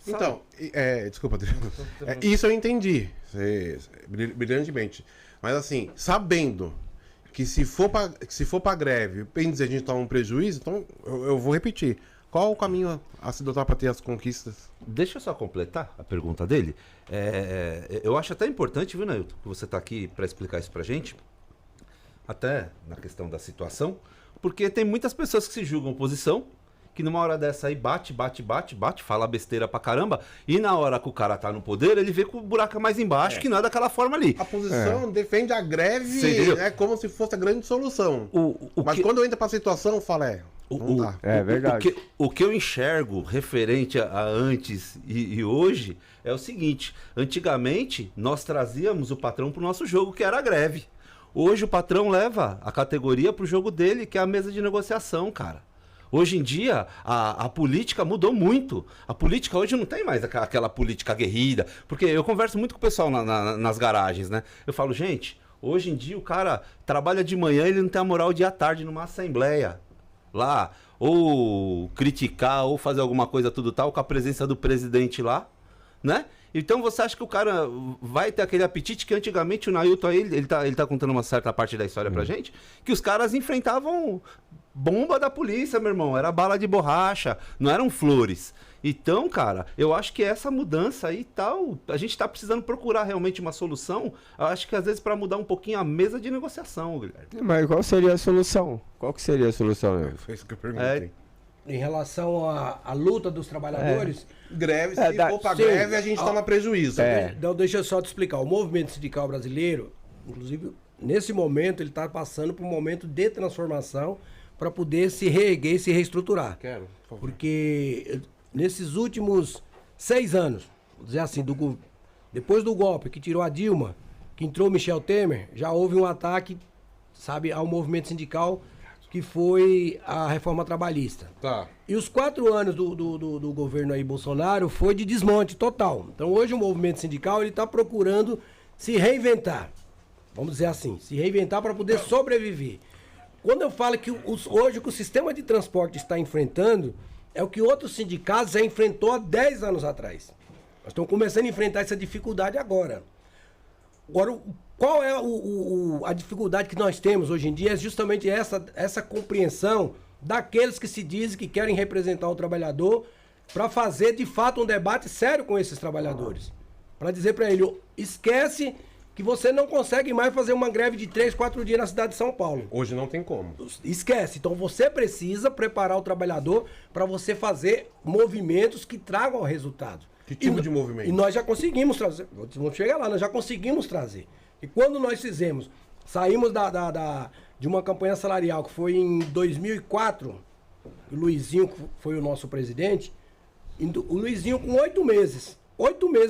Então, desculpa, Adriano. Isso eu entendi brilhantemente. Mas assim, sabendo que se for pra greve, bem dizer, a gente toma um prejuízo, então eu vou repetir. Qual o caminho a se adotar para ter as conquistas? Deixa eu só completar a pergunta dele. Eu acho até importante, viu, Nailton, que você está aqui para explicar isso para gente, até na questão da situação, porque tem muitas pessoas que se julgam oposição, que numa hora dessa aí bate, fala besteira pra caramba, e na hora que o cara tá no poder, ele vê que o buraco é mais embaixo, que não é daquela forma ali. A posição defende a greve, como se fosse a grande solução. Mas quando entra pra situação, fala, não dá. É verdade. O que eu enxergo referente a antes e hoje é o seguinte: antigamente nós trazíamos o patrão pro nosso jogo, que era a greve. Hoje o patrão leva a categoria pro jogo dele, que é a mesa de negociação, cara. Hoje em dia, a política mudou muito. A política hoje não tem mais aquela política aguerrida. Porque eu converso muito com o pessoal nas garagens, né? Eu falo, gente, hoje em dia o cara trabalha de manhã, ele não tem a moral de ir à tarde numa assembleia lá, ou criticar, ou fazer alguma coisa tudo tal, com a presença do presidente lá, né? Então você acha que o cara vai ter aquele apetite que antigamente o Nailton aí, ele tá contando uma certa parte da história pra gente, que os caras enfrentavam bomba da polícia, meu irmão, era bala de borracha, não eram flores. Então, cara, eu acho que essa mudança aí tal, a gente tá precisando procurar realmente uma solução, eu acho que às vezes para mudar um pouquinho a mesa de negociação, Guilherme. Mas qual seria a solução? Qual que seria a solução, né? Foi isso que eu perguntei. Em relação à luta dos trabalhadores... Greve, se for pra greve, a gente toma prejuízo. Então, deixa eu só te explicar. O movimento sindical brasileiro, inclusive, nesse momento, ele está passando por um momento de transformação para poder se reerguer e se reestruturar. Porque nesses últimos 6 anos, vou dizer assim, depois do golpe que tirou a Dilma, que entrou Michel Temer, já houve um ataque, sabe, ao movimento sindical, que foi a reforma trabalhista. Tá. E os 4 anos do governo aí Bolsonaro foi de desmonte total. Então hoje o movimento sindical ele está procurando se reinventar. Vamos dizer assim, se reinventar para poder sobreviver. Quando eu falo que hoje o que o sistema de transporte está enfrentando é o que outros sindicatos já enfrentou há 10 anos atrás. Nós estamos começando a enfrentar essa dificuldade agora. Agora, qual é a dificuldade que nós temos hoje em dia? É justamente essa compreensão daqueles que se dizem que querem representar o trabalhador para fazer, de fato, um debate sério com esses trabalhadores. Para dizer para ele, esquece que você não consegue mais fazer uma greve de 3, 4 dias na cidade de São Paulo. Hoje não tem como. Esquece. Então você precisa preparar o trabalhador para você fazer movimentos que tragam resultado. Que tipo de movimento? E nós já conseguimos trazer. Vamos chegar lá, nós já conseguimos trazer. E quando nós saímos de uma campanha salarial que foi em 2004, o Luizinho foi o nosso presidente, o Luizinho com 8 meses,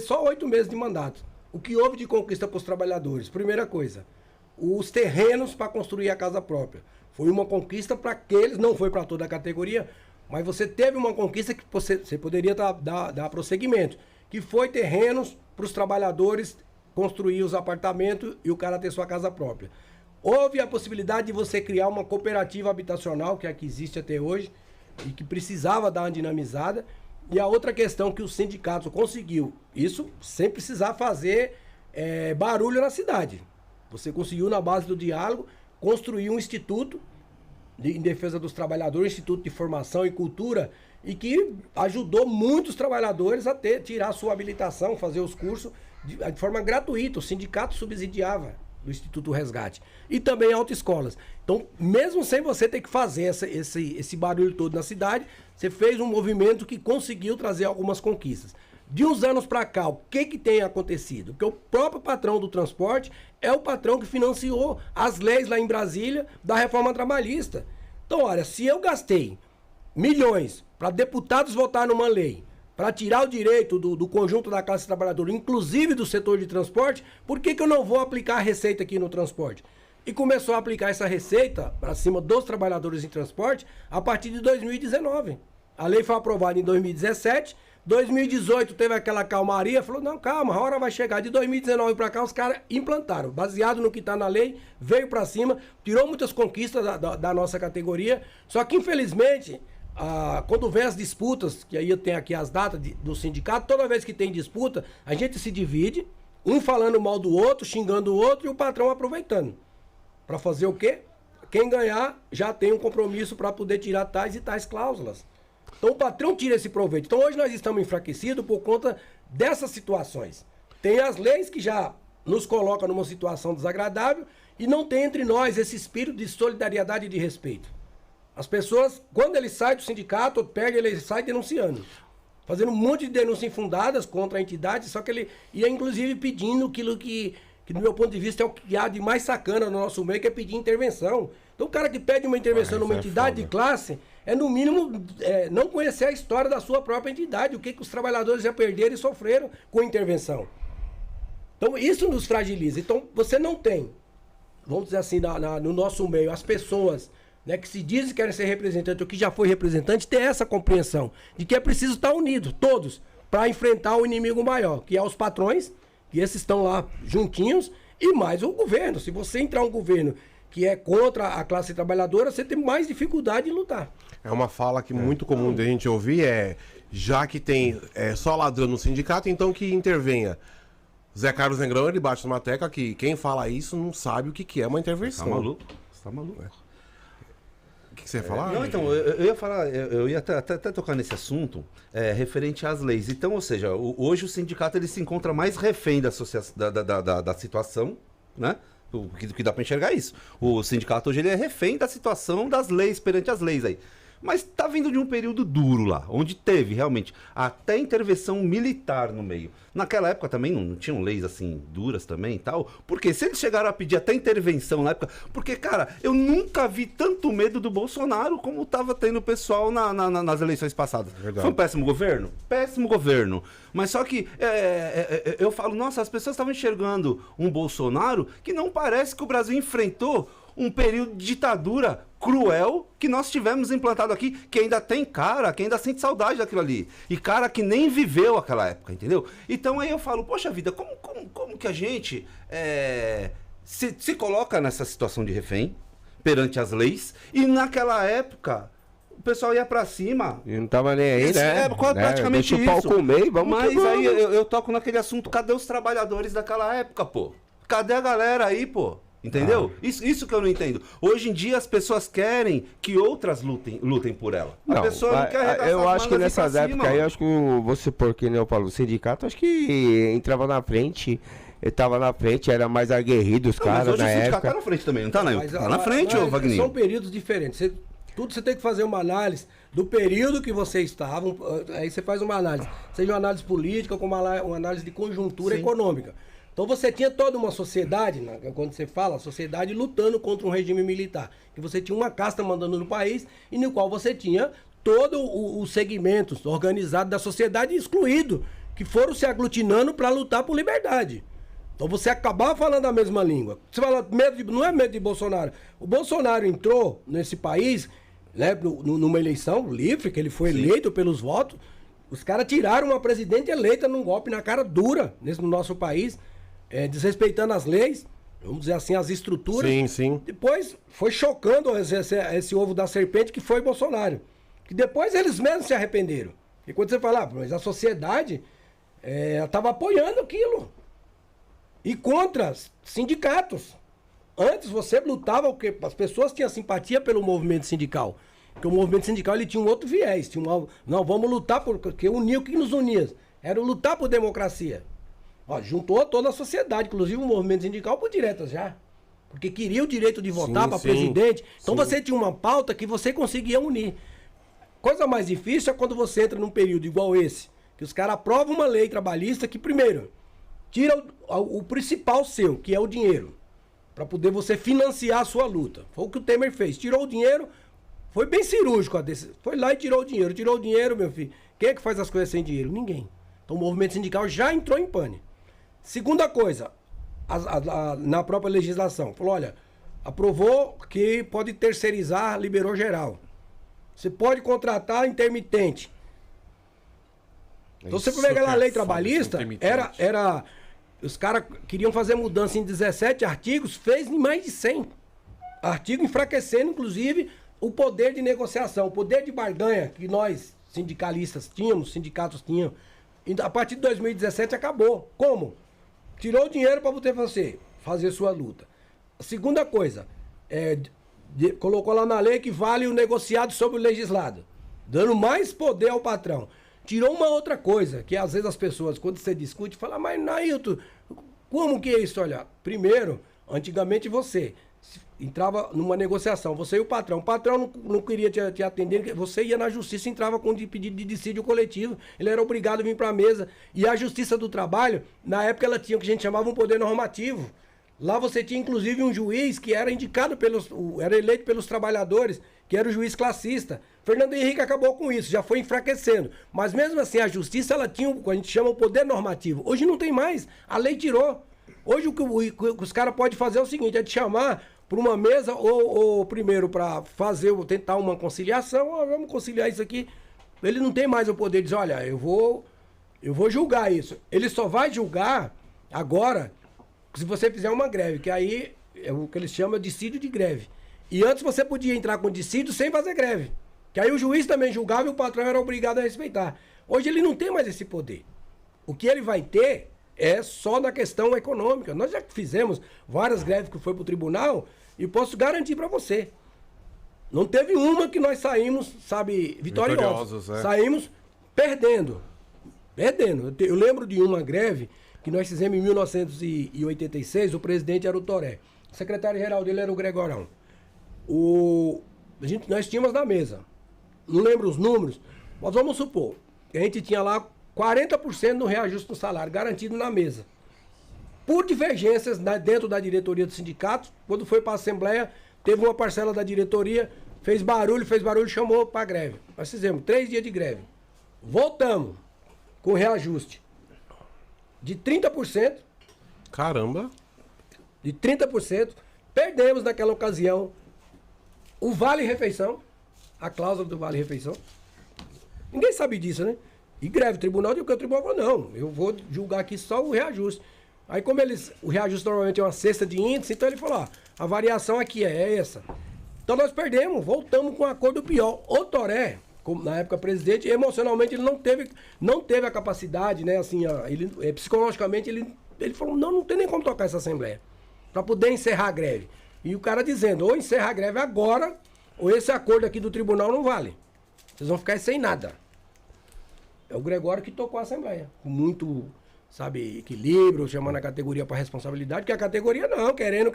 só 8 meses de mandato. O que houve de conquista para os trabalhadores? Primeira coisa, os terrenos para construir a casa própria. Foi uma conquista para aqueles, não foi para toda a categoria, mas você teve uma conquista que você poderia dar prosseguimento, que foi terrenos para os trabalhadores construir os apartamentos e o cara ter sua casa própria. Houve a possibilidade de você criar uma cooperativa habitacional, que é a que existe até hoje, e que precisava dar uma dinamizada. E a outra questão que o sindicato conseguiu, isso sem precisar fazer barulho na cidade. Você conseguiu, na base do diálogo, construir um instituto em defesa dos trabalhadores, Instituto de Formação e Cultura, e que ajudou muitos trabalhadores a tirar a sua habilitação, fazer os cursos de forma gratuita. O sindicato subsidiava do Instituto Resgate. E também autoescolas. Então, mesmo sem você ter que fazer esse barulho todo na cidade, você fez um movimento que conseguiu trazer algumas conquistas. De uns anos para cá, o que tem acontecido? Porque o próprio patrão do transporte é o patrão que financiou as leis lá em Brasília da reforma trabalhista. Então, olha, se eu gastei milhões para deputados votar numa lei, para tirar o direito do conjunto da classe trabalhadora, inclusive do setor de transporte, por que eu não vou aplicar a receita aqui no transporte? E começou a aplicar essa receita para cima dos trabalhadores em transporte a partir de 2019. A lei foi aprovada em 2017, 2018 teve aquela calmaria, falou, não, calma, a hora vai chegar. De 2019 para cá, os caras implantaram, baseado no que está na lei, veio para cima, tirou muitas conquistas da nossa categoria, só que, infelizmente, quando vem as disputas, que aí eu tenho aqui as datas do sindicato, toda vez que tem disputa, a gente se divide, um falando mal do outro, xingando o outro e o patrão aproveitando. Para fazer o quê? Quem ganhar já tem um compromisso para poder tirar tais e tais cláusulas. Então o patrão tira esse proveito. Então hoje nós estamos enfraquecidos por conta dessas situações. Tem as leis que já nos colocam numa situação desagradável e não tem entre nós esse espírito de solidariedade e de respeito. As pessoas, quando ele sai do sindicato, perde, ele sai denunciando. Fazendo um monte de denúncias infundadas contra a entidade, só que ele ia inclusive pedindo aquilo que do meu ponto de vista é o que há de mais sacana no nosso meio, que é pedir intervenção. Então o cara que pede uma intervenção numa entidade de classe, é no mínimo não conhecer a história da sua própria entidade, o que os trabalhadores já perderam e sofreram com intervenção. Então isso nos fragiliza. Então você não tem, vamos dizer assim, no nosso meio, as pessoas, né, que se dizem que querem ser representantes ou que já foi representante, ter essa compreensão de que é preciso estar unidos, todos, para enfrentar o inimigo maior, que é os patrões, que esses estão lá juntinhos, e mais o governo. Se você entrar um governo que é contra a classe trabalhadora, você tem mais dificuldade em lutar. É uma fala que muito comum de a gente ouvir, já que tem só ladrão no sindicato, então que intervenha. Zé Carlos Negrão, ele bate numa tecla que quem fala isso não sabe o que é uma intervenção. Tá maluco? Você tá maluco. O que você ia falar? Não, então, eu ia falar, eu ia até tocar nesse assunto referente às leis. Então, ou seja, hoje o sindicato ele se encontra mais refém da situação, né? O que dá para enxergar isso. O sindicato hoje ele é refém da situação das leis, perante as leis aí. Mas tá vindo de um período duro lá, onde teve realmente até intervenção militar no meio. Naquela época também não tinham leis assim duras também e tal. Porque se eles chegaram a pedir até intervenção na época... Porque, cara, eu nunca vi tanto medo do Bolsonaro como tava tendo o pessoal nas eleições passadas. Verdade. Foi um péssimo governo? Péssimo governo. Mas só que eu falo, nossa, as pessoas estavam enxergando um Bolsonaro que não parece que o Brasil enfrentou um período de ditadura cruel que nós tivemos implantado aqui, que ainda tem cara, que ainda sente saudade daquilo ali. E cara que nem viveu aquela época, entendeu? Então aí eu falo, poxa vida, como que a gente se coloca nessa situação de refém perante as leis? E naquela época o pessoal ia pra cima. E não tava nem aí, né? Praticamente deixa o pau comer, vamos. Mas aí eu toco naquele assunto, cadê os trabalhadores daquela época, pô? Cadê a galera aí, pô? Entendeu? Isso que eu não entendo. Hoje em dia as pessoas querem que outras lutem por ela. A pessoa não quer arregaçar eu as acho que mangas nessas pra épocas cima. aí, acho que você, porque né, eu falo, o sindicato, acho que entrava na frente, ele tava na frente, era mais aguerrido os Não, mas caras hoje na o sindicato época. tá na frente também, não tá, Nail? Mas, Tá na frente, ô Wagner. São períodos diferentes. Tudo você tem que fazer uma análise do período que você estava. Aí você faz uma análise. Seja uma análise política, como uma análise de conjuntura econômica. Então você tinha toda uma sociedade, quando você fala, a sociedade lutando contra um regime militar. Que você tinha uma casta mandando no país e no qual você tinha todos os segmentos organizados da sociedade excluído, que foram se aglutinando para lutar por liberdade. Então você acabava falando a mesma língua. Você fala, não é medo de Bolsonaro. O Bolsonaro entrou nesse país, né, numa eleição livre, que ele foi eleito pelos votos. Os caras tiraram uma presidente eleita num golpe na cara dura no nosso país, desrespeitando as leis, vamos dizer assim, as estruturas. Sim, sim. Depois foi chocando esse ovo da serpente que foi Bolsonaro. Que depois eles mesmos se arrependeram. E quando você fala, mas a sociedade estava apoiando aquilo. E contra sindicatos. Antes você lutava, porque as pessoas tinham simpatia pelo movimento sindical. Porque o movimento sindical ele tinha um outro viés. Não, vamos lutar porque unia o que nos unia. Era lutar por democracia. Ó, juntou toda a sociedade, inclusive o movimento sindical por diretas já. Porque queria o direito de votar para presidente. Então você tinha uma pauta que você conseguia unir. Coisa mais difícil é quando você entra num período igual esse, que os caras aprovam uma lei trabalhista que, primeiro, tira o principal seu, que é o dinheiro, para poder você financiar a sua luta. Foi o que o Temer fez. Tirou o dinheiro, foi bem cirúrgico. Foi lá e tirou o dinheiro. Tirou o dinheiro, meu filho. Quem é que faz as coisas sem dinheiro? Ninguém. Então o movimento sindical já entrou em pane. Segunda coisa, na própria legislação, falou, olha, aprovou que pode terceirizar, liberou geral. Você pode contratar intermitente. Então você pegar na lei trabalhista, os caras queriam fazer mudança em 17 artigos, fez em mais de 100. Artigo enfraquecendo, inclusive, o poder de negociação, o poder de barganha que nós, sindicalistas, tínhamos, sindicatos tinham, e a partir de 2017 acabou. Como? Tirou o dinheiro para você fazer sua luta. A segunda coisa, colocou lá na lei que vale o negociado sobre o legislado, dando mais poder ao patrão. Tirou uma outra coisa, que às vezes as pessoas, quando você discute, falam, mas Nailton, como que é isso? Olha, primeiro, antigamente você entrava numa negociação, você e o patrão não queria te atender, você ia na justiça e entrava com pedido de dissídio coletivo, ele era obrigado a vir para a mesa. E a Justiça do Trabalho, na época ela tinha o que a gente chamava um poder normativo. Lá você tinha inclusive um juiz que era indicado era eleito pelos trabalhadores, que era o juiz classista. Fernando Henrique acabou com isso, já foi enfraquecendo. Mas mesmo assim a justiça ela tinha o que a gente chama o poder normativo. Hoje não tem mais, a lei tirou. Hoje o que os caras podem fazer é o seguinte, é te chamar para uma mesa ou primeiro para tentar uma conciliação, vamos conciliar isso aqui. Ele não tem mais o poder de dizer, olha, eu vou julgar isso. Ele só vai julgar agora se você fizer uma greve, que aí é o que eles chamam de dissídio de greve. E antes você podia entrar com dissídio sem fazer greve. Que aí o juiz também julgava e o patrão era obrigado a respeitar. Hoje ele não tem mais esse poder. O que ele vai ter é só na questão econômica. Nós já fizemos várias greves que foi para o tribunal e posso garantir para você. Não teve uma que nós saímos, sabe, vitoriosos. Saímos perdendo. Eu lembro de uma greve que nós fizemos em 1986, o presidente era o Toré. O secretário-geral dele era o Gregorão. Nós tínhamos na mesa, não lembro os números, mas vamos supor que a gente tinha lá 40% no reajuste do salário, garantido na mesa. Por divergências dentro da diretoria do sindicato, quando foi para a Assembleia, teve uma parcela da diretoria, fez barulho, chamou para a greve. Nós fizemos 3 dias de greve. Voltamos com reajuste de 30%. Caramba! De 30%. Perdemos naquela ocasião o vale-refeição, a cláusula do vale-refeição. Ninguém sabe disso, né? E greve, tribunal, o tribunal falou, não, eu vou julgar aqui só o reajuste. Aí como o reajuste normalmente é uma cesta de índice, então ele falou, a variação aqui é essa. Então nós perdemos, voltamos com um acordo pior. O Toré, como na época presidente, emocionalmente ele não teve a capacidade, né, assim, psicologicamente ele falou, não tem nem como tocar essa Assembleia, para poder encerrar a greve. E o cara dizendo, ou encerra a greve agora, ou esse acordo aqui do tribunal não vale. Vocês vão ficar sem nada. É o Gregório que tocou a Assembleia. Com muito, sabe, equilíbrio, chamando a categoria para responsabilidade, que a categoria não, querendo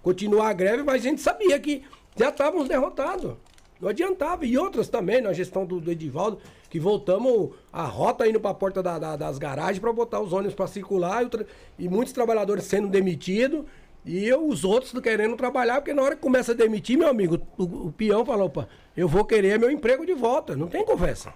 continuar a greve, mas a gente sabia que já estávamos derrotados. Não adiantava. E outras também, na gestão do Edivaldo, que voltamos a rota indo para a porta das garagens para botar os ônibus para circular, e muitos trabalhadores sendo demitidos, e os outros querendo trabalhar, porque na hora que começa a demitir, meu amigo, o peão fala, opa, eu vou querer meu emprego de volta. Não tem conversa.